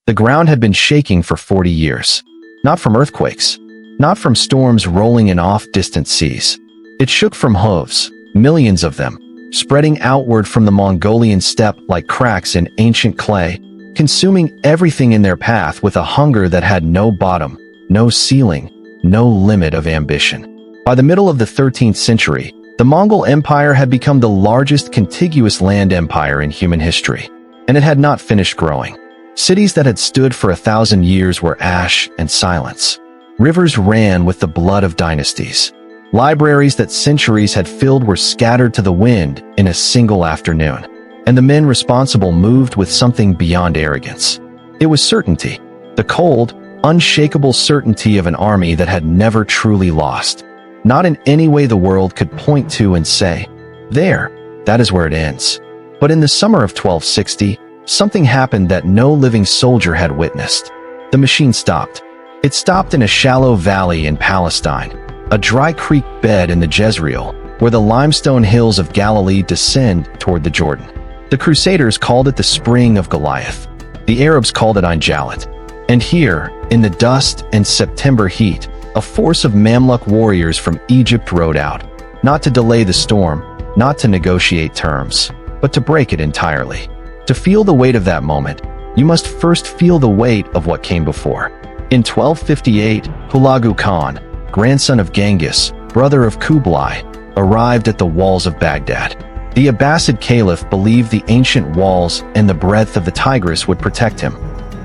The ground had been shaking for 40 years. Not from earthquakes. Not from storms rolling in off-distant seas. It shook from hooves, millions of them, spreading outward from the Mongolian steppe like cracks in ancient clay, consuming everything in their path with a hunger that had no bottom, no ceiling, no limit of ambition. By the middle of the 13th century, the Mongol Empire had become the largest contiguous land empire in human history, and it had not finished growing. Cities that had stood for 1,000 years were ash and silence. Rivers ran with the blood of dynasties. Libraries that centuries had filled were scattered to the wind in a single afternoon, and the men responsible moved with something beyond arrogance. It was certainty, the cold, unshakable certainty of an army that had never truly lost. Not in any way the world could point to and say, "There, that is where it ends." But in the summer of 1260, something happened that no living soldier had witnessed. The machine stopped. It stopped in a shallow valley in Palestine, a dry creek bed in the Jezreel, where the limestone hills of Galilee descend toward the Jordan. The Crusaders called it the Spring of Goliath. The Arabs called it Ain Jalut. And here, in the dust and September heat, a force of Mamluk warriors from Egypt rode out, not to delay the storm, not to negotiate terms, but to break it entirely. To feel the weight of that moment, you must first feel the weight of what came before. In 1258, Hulagu Khan, grandson of Genghis, brother of Kublai, arrived at the walls of Baghdad. The Abbasid Caliph believed the ancient walls and the breadth of the Tigris would protect him.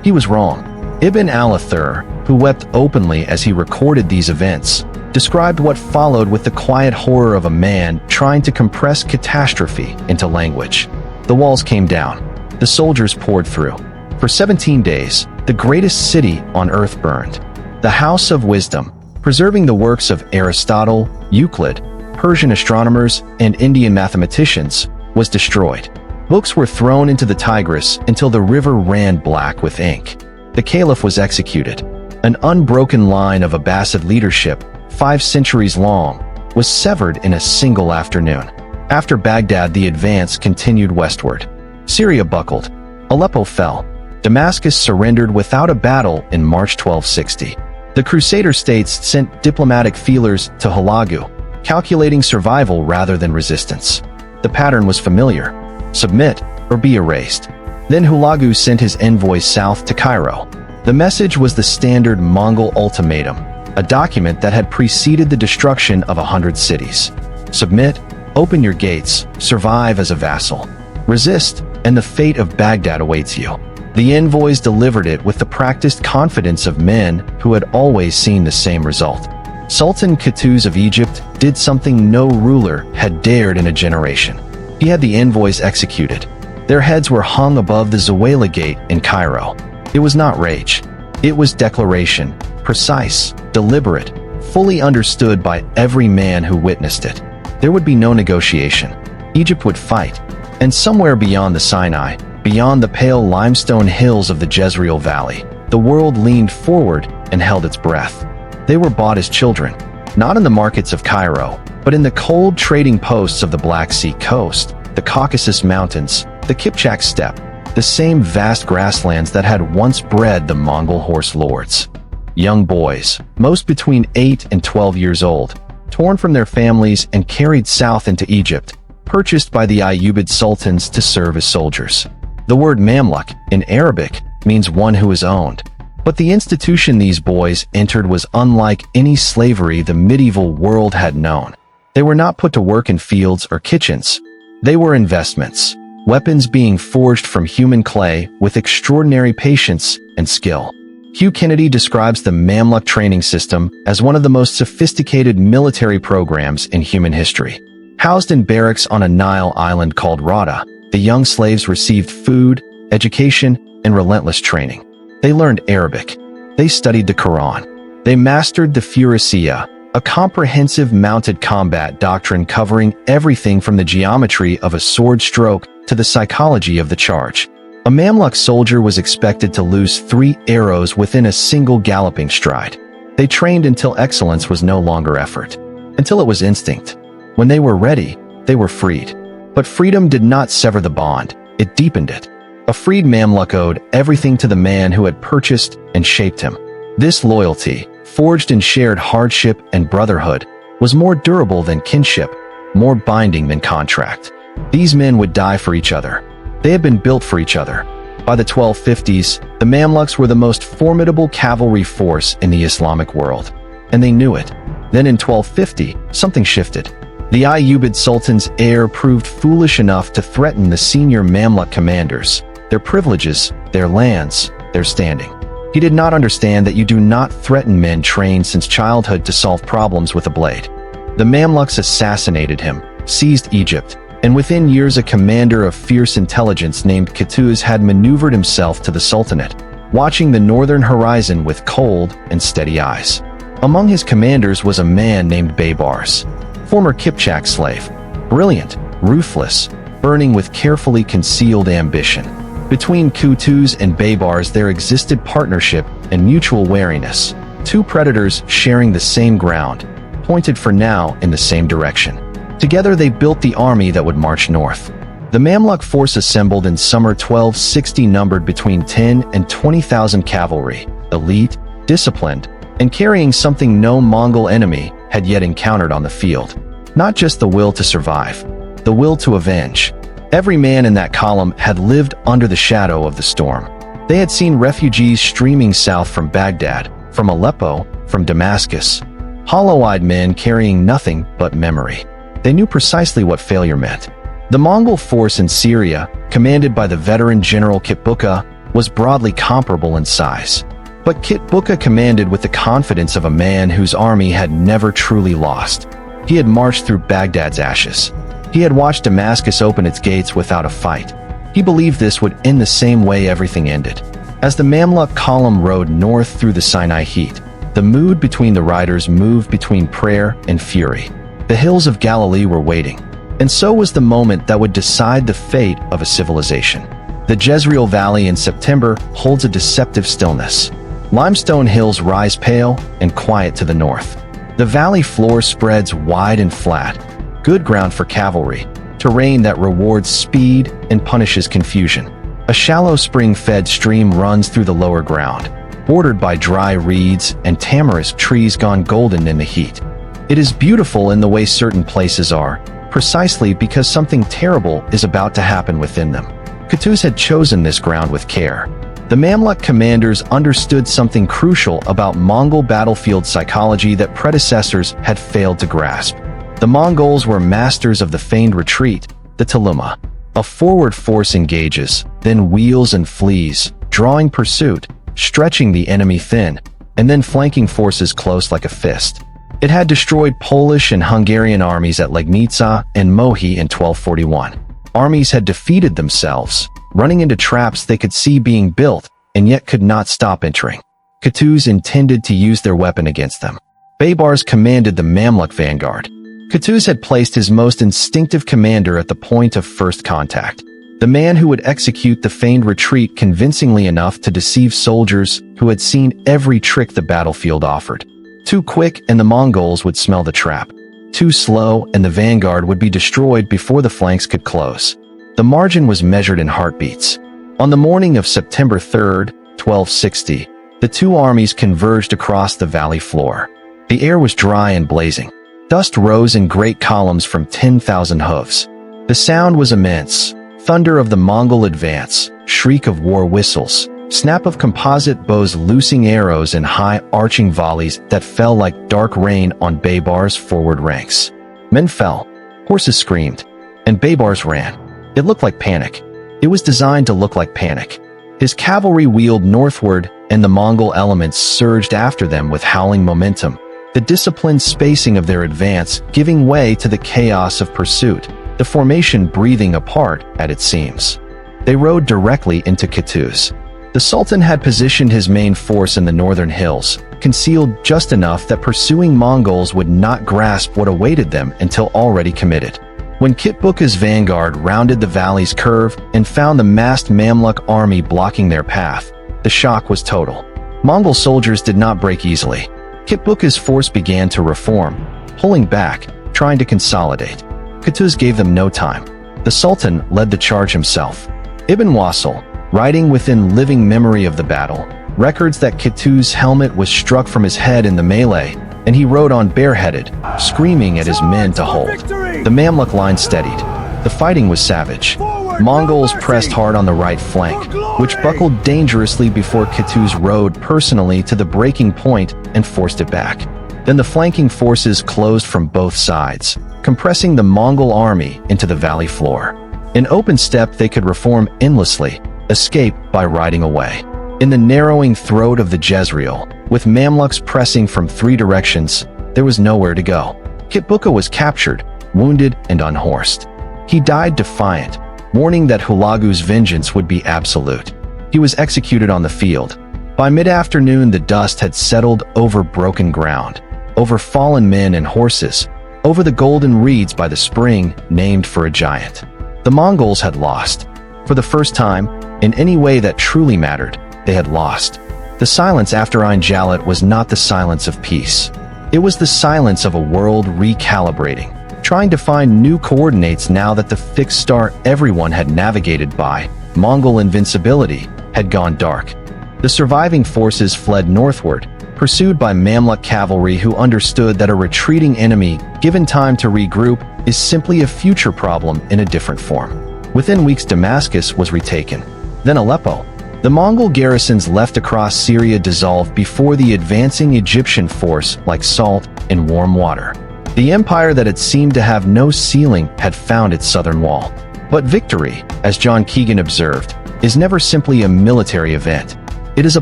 He was wrong. Ibn al-Athir, who wept openly as he recorded these events, described what followed with the quiet horror of a man trying to compress catastrophe into language. The walls came down. The soldiers poured through. For 17 days, the greatest city on earth burned. The House of Wisdom, preserving the works of Aristotle, Euclid, Persian astronomers, and Indian mathematicians, was destroyed. Books were thrown into the Tigris until the river ran black with ink. The caliph was executed. An unbroken line of Abbasid leadership, 5 centuries long, was severed in a single afternoon. After Baghdad, the advance continued westward. Syria buckled. Aleppo fell. Damascus surrendered without a battle in March 1260. The Crusader states sent diplomatic feelers to Hulagu, calculating survival rather than resistance. The pattern was familiar: submit or be erased. Then Hulagu sent his envoys south to Cairo. The message was the standard Mongol ultimatum, a document that had preceded the destruction of 100 cities. Submit, open your gates, survive as a vassal. Resist, and the fate of Baghdad awaits you. The envoys delivered it with the practiced confidence of men who had always seen the same result. Sultan Qutuz of Egypt did something no ruler had dared in a generation. He had the envoys executed. Their heads were hung above the Zuwayla Gate in Cairo. It was not rage. It was declaration, precise, deliberate, fully understood by every man who witnessed it. There would be no negotiation. Egypt would fight. And somewhere beyond the Sinai, beyond the pale limestone hills of the Jezreel Valley, the world leaned forward and held its breath. They were bought as children, not in the markets of Cairo, but in the cold trading posts of the Black Sea coast, the Caucasus Mountains, the Kitbuqa steppe, the same vast grasslands that had once bred the Mongol horse lords. Young boys, most between 8 and 12 years old, torn from their families and carried south into Egypt, purchased by the Ayyubid sultans to serve as soldiers. The word Mamluk, in Arabic, means one who is owned. But the institution these boys entered was unlike any slavery the medieval world had known. They were not put to work in fields or kitchens. They were investments, weapons being forged from human clay with extraordinary patience and skill. Hugh Kennedy describes the Mamluk training system as one of the most sophisticated military programs in human history. Housed in barracks on a Nile island called Rada, the young slaves received food, education, and relentless training. They learned Arabic. They studied the Quran. They mastered the Furusiyya, a comprehensive mounted combat doctrine covering everything from the geometry of a sword stroke to the psychology of the charge. A Mamluk soldier was expected to lose 3 arrows within a single galloping stride. They trained until excellence was no longer effort, until it was instinct. When they were ready, they were freed. But freedom did not sever the bond, it deepened it. A freed Mamluk owed everything to the man who had purchased and shaped him. This loyalty, forged in shared hardship and brotherhood, was more durable than kinship, more binding than contract. These men would die for each other. They had been built for each other. By the 1250s, the Mamluks were the most formidable cavalry force in the Islamic world, and they knew it. Then in 1250, something shifted. The Ayyubid Sultan's heir proved foolish enough to threaten the senior Mamluk commanders, their privileges, their lands, their standing. He did not understand that you do not threaten men trained since childhood to solve problems with a blade. The Mamluks assassinated him, seized Egypt, and within years a commander of fierce intelligence named Qutuz had maneuvered himself to the Sultanate, watching the northern horizon with cold and steady eyes. Among his commanders was a man named Baybars, former Kipchak slave, brilliant, ruthless, burning with carefully concealed ambition. Between Qutuz and Baybars there existed partnership and mutual wariness, two predators sharing the same ground, pointed for now in the same direction. Together they built the army that would march north. The Mamluk force assembled in summer 1260 numbered between 10 and 20,000 cavalry, elite, disciplined, and carrying something no Mongol enemy had yet encountered on the field. Not just the will to survive, the will to avenge. Every man in that column had lived under the shadow of the storm. They had seen refugees streaming south from Baghdad, from Aleppo, from Damascus. Hollow-eyed men carrying nothing but memory. They knew precisely what failure meant. The Mongol force in Syria, commanded by the veteran General Kitbuqa, was broadly comparable in size. But Kitbuqa commanded with the confidence of a man whose army had never truly lost. He had marched through Baghdad's ashes. He had watched Damascus open its gates without a fight. He believed this would end the same way everything ended. As the Mamluk column rode north through the Sinai heat, the mood between the riders moved between prayer and fury. The hills of Galilee were waiting, and so was the moment that would decide the fate of a civilization. The Jezreel Valley in September holds a deceptive stillness. Limestone hills rise pale and quiet to the north. The valley floor spreads wide and flat, good ground for cavalry, terrain that rewards speed and punishes confusion. A shallow spring-fed stream runs through the lower ground, bordered by dry reeds and tamarisk trees gone golden in the heat. It is beautiful in the way certain places are, precisely because something terrible is about to happen within them. Qutuz had chosen this ground with care. The Mamluk commanders understood something crucial about Mongol battlefield psychology that predecessors had failed to grasp. The Mongols were masters of the feigned retreat, the taluma. A forward force engages, then wheels and flees, drawing pursuit, stretching the enemy thin, and then flanking forces close like a fist. It had destroyed Polish and Hungarian armies at Legnica and Mohi in 1241. Armies had defeated themselves, running into traps they could see being built and yet could not stop entering. Qutuz intended to use their weapon against them. Baybars commanded the Mamluk vanguard. Qutuz had placed his most instinctive commander at the point of first contact, the man who would execute the feigned retreat convincingly enough to deceive soldiers who had seen every trick the battlefield offered. Too quick and the Mongols would smell the trap. Too slow and the vanguard would be destroyed before the flanks could close. The margin was measured in heartbeats. On the morning of September 3rd, 1260, the two armies converged across the valley floor. The air was dry and blazing. Dust rose in great columns from 10,000 hooves. The sound was immense. Thunder of the Mongol advance, shriek of war whistles, snap of composite bows loosing arrows in high arching volleys that fell like dark rain on Baybars' forward ranks. Men fell, horses screamed, and Baybars ran. It looked like panic. It was designed to look like panic. His cavalry wheeled northward, and the Mongol elements surged after them with howling momentum, the disciplined spacing of their advance giving way to the chaos of pursuit, the formation breathing apart at its seams. They rode directly into Qutuz. The Sultan had positioned his main force in the northern hills, concealed just enough that pursuing Mongols would not grasp what awaited them until already committed. When Kitbuqa's vanguard rounded the valley's curve and found the massed Mamluk army blocking their path, the shock was total. Mongol soldiers did not break easily. Kitbuqa's force began to reform, pulling back, trying to consolidate. Qutuz gave them no time. The Sultan led the charge himself. Ibn Wasil, writing within living memory of the battle, records that Kitbuqa's helmet was struck from his head in the melee, and he rode on bareheaded, screaming at his men to hold. The Mamluk line steadied. The fighting was savage. Mongols pressed hard on the right flank, which buckled dangerously before Kitbuqa rode personally to the breaking point and forced it back. Then the flanking forces closed from both sides, compressing the Mongol army into the valley floor. In open steppe they could reform endlessly, escape by riding away. In the narrowing throat of the Jezreel, with Mamluks pressing from 3 directions, there was nowhere to go. Kitbuqa was captured, wounded, and unhorsed. He died defiant, warning that Hulagu's vengeance would be absolute. He was executed on the field. By mid-afternoon, the dust had settled over broken ground, over fallen men and horses, over the golden reeds by the spring named for a giant. The Mongols had lost. For the first time, in any way that truly mattered, they had lost. The silence after Ain Jalut was not the silence of peace. It was the silence of a world recalibrating, trying to find new coordinates now that the fixed star everyone had navigated by, Mongol invincibility, had gone dark. The surviving forces fled northward, pursued by Mamluk cavalry who understood that a retreating enemy, given time to regroup, is simply a future problem in a different form. Within weeks, Damascus was retaken. Then Aleppo. The Mongol garrisons left across Syria dissolved before the advancing Egyptian force like salt in warm water. The empire that had seemed to have no ceiling had found its southern wall. But victory, as John Keegan observed, is never simply a military event. It is a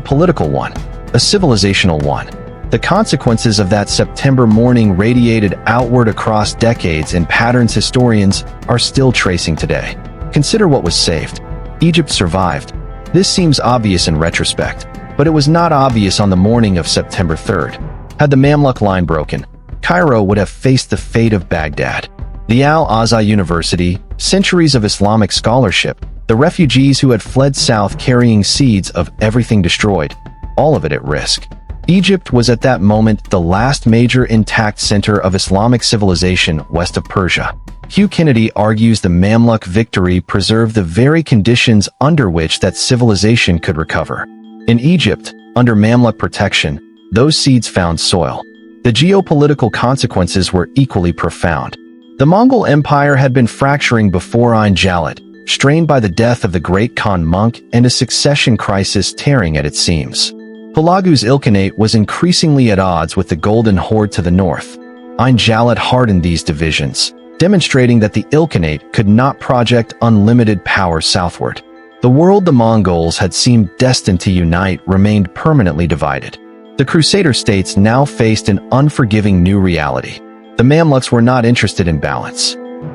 political one, a civilizational one. The consequences of that September morning radiated outward across decades in patterns historians are still tracing today. Consider what was saved. Egypt survived. This seems obvious in retrospect, but it was not obvious on the morning of September 3rd. Had the Mamluk line broken, Cairo would have faced the fate of Baghdad. The Al-Azhar University, centuries of Islamic scholarship, the refugees who had fled south carrying seeds of everything destroyed, all of it at risk. Egypt was at that moment the last major intact center of Islamic civilization west of Persia. Hugh Kennedy argues the Mamluk victory preserved the very conditions under which that civilization could recover. In Egypt, under Mamluk protection, those seeds found soil. The geopolitical consequences were equally profound. The Mongol Empire had been fracturing before Ain Jalut, strained by the death of the great Khan monk and a succession crisis tearing at its seams. Hulagu's Ilkhanate was increasingly at odds with the Golden Horde to the north. Ain Jalut hardened these divisions, demonstrating that the Ilkhanate could not project unlimited power southward. The world the Mongols had seemed destined to unite remained permanently divided. The Crusader states now faced an unforgiving new reality. The Mamluks were not interested in balance.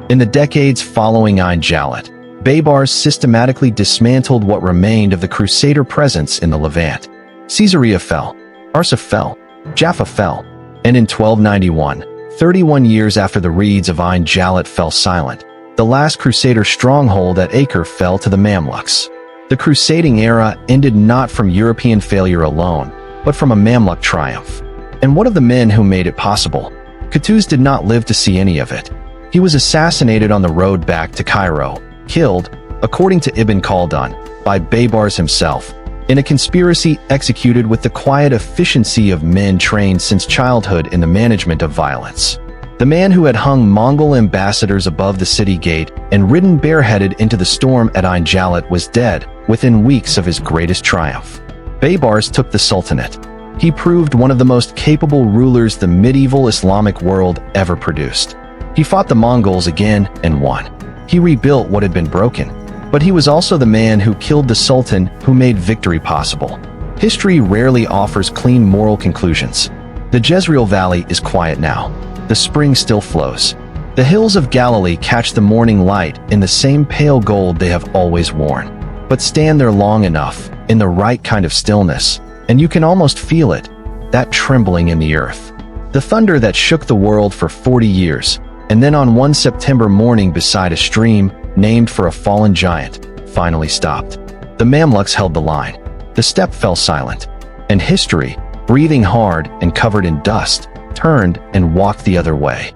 In the decades following Ain Jalut, Baybars systematically dismantled what remained of the Crusader presence in the Levant. Caesarea fell, Arsa fell, Jaffa fell, and in 1291, 31 years after the reeds of Ain Jalut fell silent, the last Crusader stronghold at Acre fell to the Mamluks. The crusading era ended not from European failure alone, but from a Mamluk triumph. And what of the men who made it possible? Kitbuqa did not live to see any of it. He was assassinated on the road back to Cairo, killed, according to Ibn Khaldun, by Baybars himself, in a conspiracy executed with the quiet efficiency of men trained since childhood in the management of violence. The man who had hung Mongol ambassadors above the city gate and ridden bareheaded into the storm at Ain Jalut was dead within weeks of his greatest triumph. Baybars took the Sultanate. He proved one of the most capable rulers the medieval Islamic world ever produced. He fought the Mongols again and won. He rebuilt what had been broken. But he was also the man who killed the Sultan who made victory possible. History rarely offers clean moral conclusions. The Jezreel Valley is quiet now. The spring still flows. The hills of Galilee catch the morning light in the same pale gold they have always worn. But stand there long enough, in the right kind of stillness, and you can almost feel it, that trembling in the earth. The thunder that shook the world for 40 years, and then on one September morning beside a stream, named for a fallen giant, finally stopped. The Mamluks held the line. The steppe fell silent. And history, breathing hard and covered in dust, turned and walked the other way.